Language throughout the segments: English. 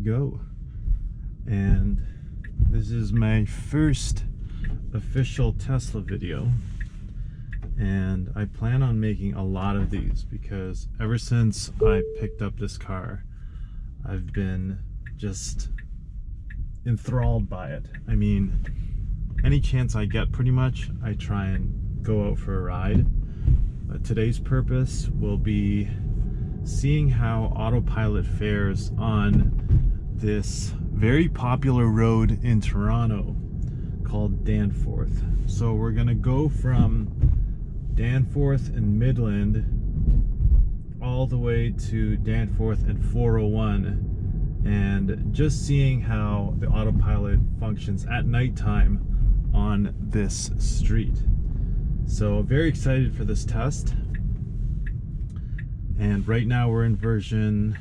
go. And this is my first official Tesla video, and I plan on making a lot of these because ever since I picked up this car, I've been just enthralled by it. I mean, any chance I get, pretty much, I try and go out for a ride. But today's purpose will be seeing how Autopilot fares on this very popular road in Toronto called Danforth. So we're gonna go from Danforth and Midland all the way to Danforth and 401, and just seeing how the Autopilot functions at nighttime on this street. So very excited for this test. And right now we're in version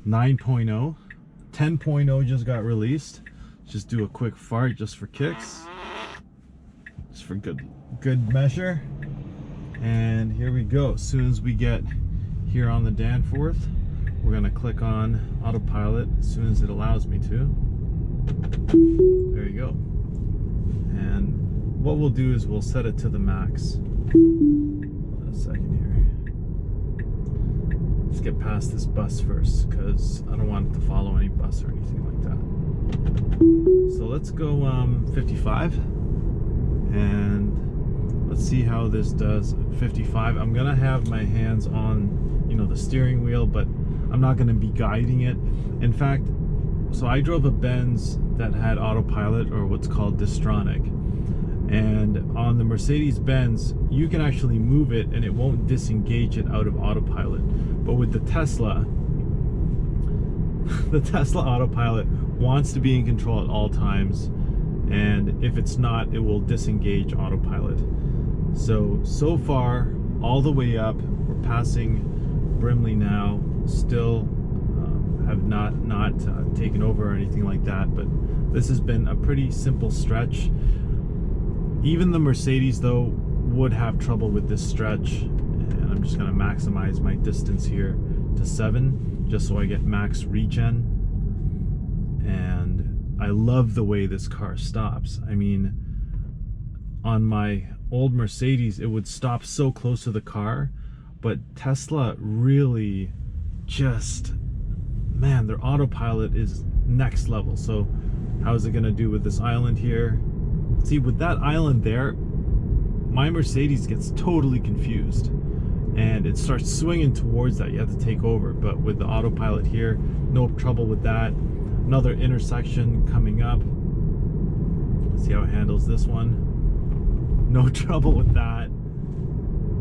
9.0. 10.0 just got released. Just do a quick fart just for kicks, just for good measure. And here we go. As soon as we get here on the Danforth, we're gonna click on Autopilot as soon as it allows me to. There you go. And what we'll do is we'll set it to the max. Hold on a second here. Let's get past this bus first, because I don't want it to follow any bus or anything like that. So let's go 55, and let's see how this does at 55. I'm gonna have my hands on, you know, the steering wheel, but I'm not gonna be guiding it. In fact, so I drove a Benz that had Autopilot, or what's called Distronic, and on the Mercedes-Benz you can actually move it and it won't disengage it out of Autopilot. But with the Tesla Autopilot wants to be in control at all times, and if it's not, it will disengage Autopilot. So far, all the way up, we're passing Brimley now, still have not taken over or anything like that, but this has been a pretty simple stretch. Even the Mercedes though would have trouble with this stretch, and I'm just going to maximize my distance here to 7 just so I get max regen. And I love the way this car stops. I mean, on my old Mercedes it would stop so close to the car, but Tesla really just, man, their Autopilot is next level. So how is it going to do with this island here? See, with that island there, my Mercedes gets totally confused and it starts swinging towards that. You have to take over, but with the Autopilot here, no trouble with that. Another intersection coming up. Let's see how it handles this one. No trouble with that.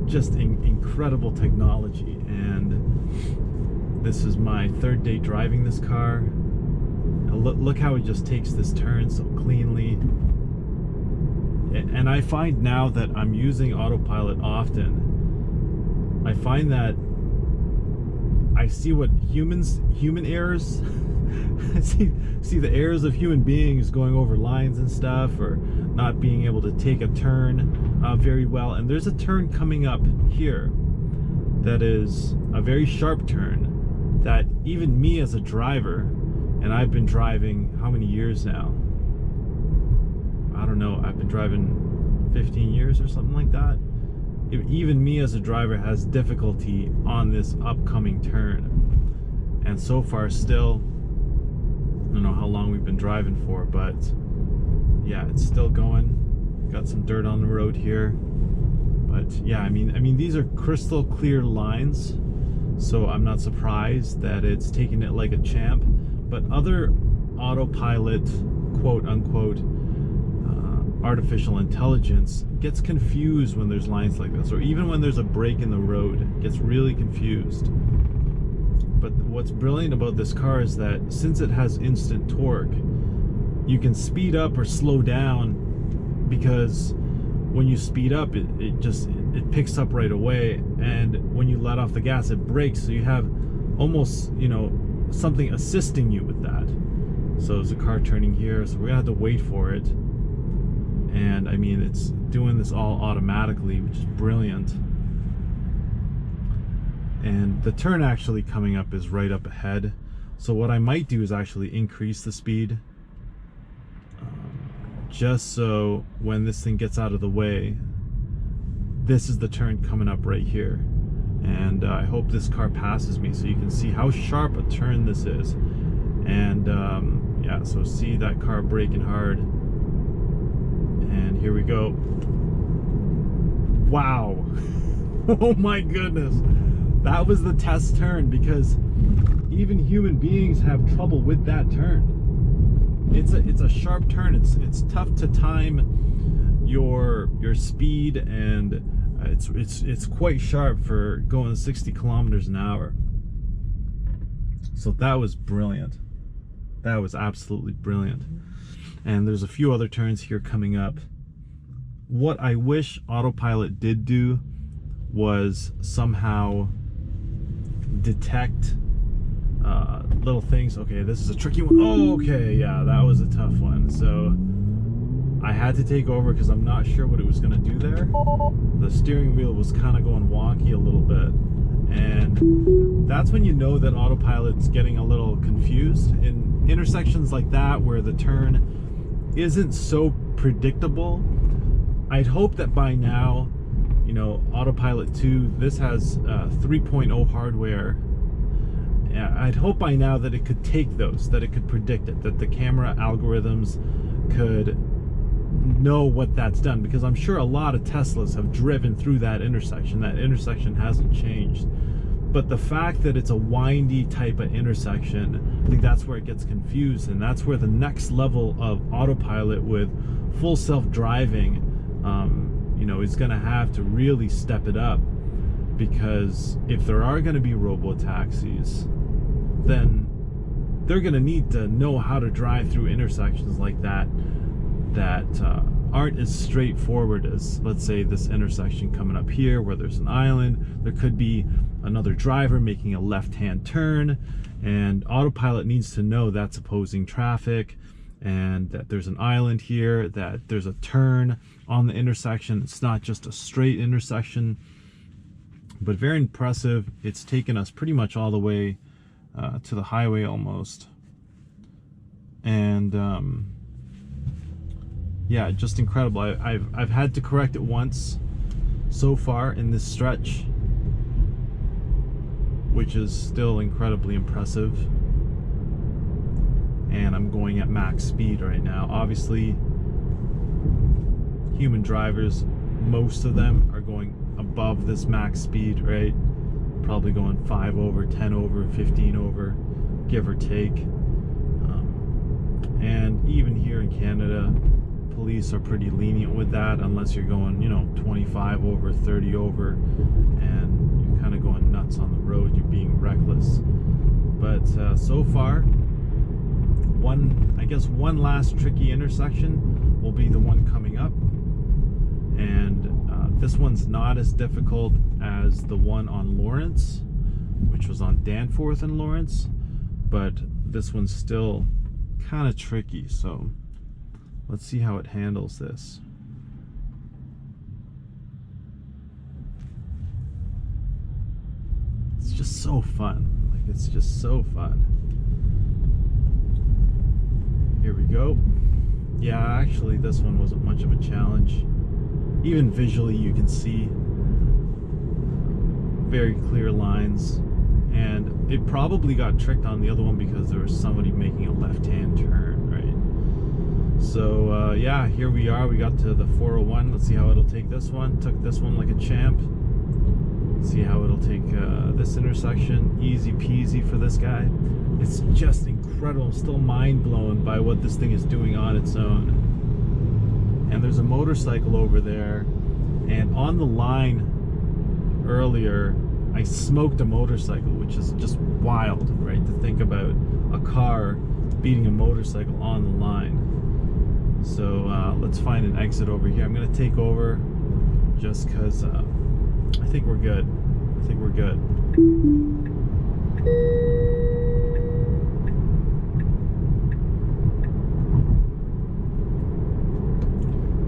Just incredible technology. And this is my third day driving this car. And look how it just takes this turn so cleanly. And I find now that I'm using Autopilot often, I find that I see what human errors, I see the errors of human beings going over lines and stuff, or not being able to take a turn very well. And there's a turn coming up here that is a very sharp turn that even me as a driver, and I've been driving how many years now? I don't know, I've been driving 15 years or something like that. Even me as a driver has difficulty on this upcoming turn. And so far still, I don't know how long we've been driving for, but yeah, it's still going. Got some dirt on the road here. But yeah, I mean these are crystal clear lines, so I'm not surprised that it's taking it like a champ. But other Autopilot, quote unquote, artificial intelligence gets confused when there's lines like this, or even when there's a break in the road, it gets really confused. But what's brilliant about this car is that since it has instant torque, you can speed up or slow down, because when you speed up, it picks up right away, and when you let off the gas, it brakes. So you have almost, you know, something assisting you with that. So there's a car turning here, so we're gonna have to wait for it. And I mean, it's doing this all automatically, which is brilliant. And the turn actually coming up is right up ahead. So what I might do is actually increase the speed, just so when this thing gets out of the way, this is the turn coming up right here. And I hope this car passes me so you can see how sharp a turn this is. And yeah, so see that car braking hard. And here we go. Wow. Oh my goodness. That was the test turn, because even human beings have trouble with that turn. It's a sharp turn. It's tough to time your speed, and it's quite sharp for going 60 kilometers an hour. So that was brilliant. That was absolutely brilliant. And there's a few other turns here coming up. What I wish Autopilot did do was somehow detect little things. Okay, this is a tricky one. Oh, okay, yeah, that was a tough one. So I had to take over because I'm not sure what it was going to do there. The steering wheel was kind of going wonky a little bit, and that's when you know that Autopilot's getting a little confused in intersections like that where the turn isn't so predictable. I'd hope that by now, you know, Autopilot 2, this has 3.0 hardware. I'd hope by now that it could take those, that it could predict it, that the camera algorithms could know what that's done, because I'm sure a lot of Teslas have driven through that intersection. That intersection hasn't changed. But the fact that it's a windy type of intersection, I think that's where it gets confused, and that's where the next level of Autopilot with full self-driving, you know, is going to have to really step it up. Because if there are going to be robo-taxis, then they're going to need to know how to drive through intersections like that aren't as straightforward as, let's say, this intersection coming up here where there's an island. There could be another driver making a left-hand turn, and Autopilot needs to know that's opposing traffic, and that there's an island here, that there's a turn on the intersection. It's not just a straight intersection. But very impressive. It's taken us pretty much all the way to the highway almost. And yeah, just incredible. I've had to correct it once so far in this stretch, which is still incredibly impressive. And I'm going at max speed right now. Obviously, human drivers, most of them are going above this max speed, right? Probably going 5 over, 10 over, 15 over, give or take. And even here in Canada, police are pretty lenient with that, unless you're going, you know, 25 over, 30 over, and you're kind of going nuts on the road. You're being reckless. But so far, I guess one last tricky intersection will be the one coming up. And this one's not as difficult as the one on Lawrence, which was on Danforth and Lawrence, but this one's still kind of tricky. So let's see how it handles this. It's just so fun. Like, it's just so fun. Here we go. Yeah, actually this one wasn't much of a challenge. Even visually you can see very clear lines, and it probably got tricked on the other one because there was somebody making a left-hand turn, right? So yeah, here we are. We got to the 401. Let's see how it'll take this one. Took this one like a champ. Let's see how it'll take this intersection. Easy peasy for this guy. It's just incredible. I'm still mind blown by what this thing is doing on its own. And there's a motorcycle over there, and on the line earlier I smoked a motorcycle, which is just wild, right? To think about a car beating a motorcycle on the line. So let's find an exit over here. I'm gonna take over just because I think we're good. I think we're good.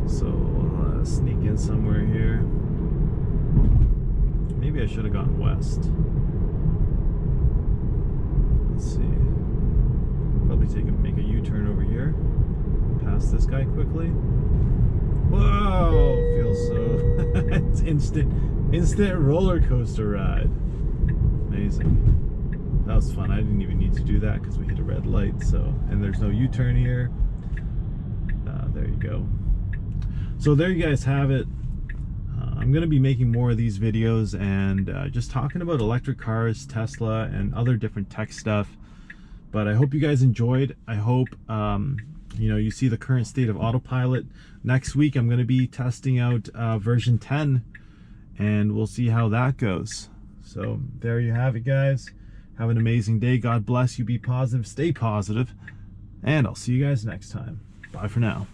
So sneak in somewhere here. Maybe I should have gone west. Let's see. Probably make a U-turn over here. Pass this guy quickly. Whoa! Feels so. It's instant roller coaster ride. Amazing. That was fun. I didn't even need to do that because we hit a red light. So, and there's no U-turn here. There you go. So there you guys have it. I'm going to be making more of these videos and just talking about electric cars, Tesla, and other different tech stuff. But I hope you guys enjoyed. I hope you know, you see the current state of Autopilot. Next week I'm going to be testing out version 10, and we'll see how that goes. So there you have it, guys. Have an amazing day. God bless you. Be positive. Stay positive. And I'll see you guys next time. Bye for now.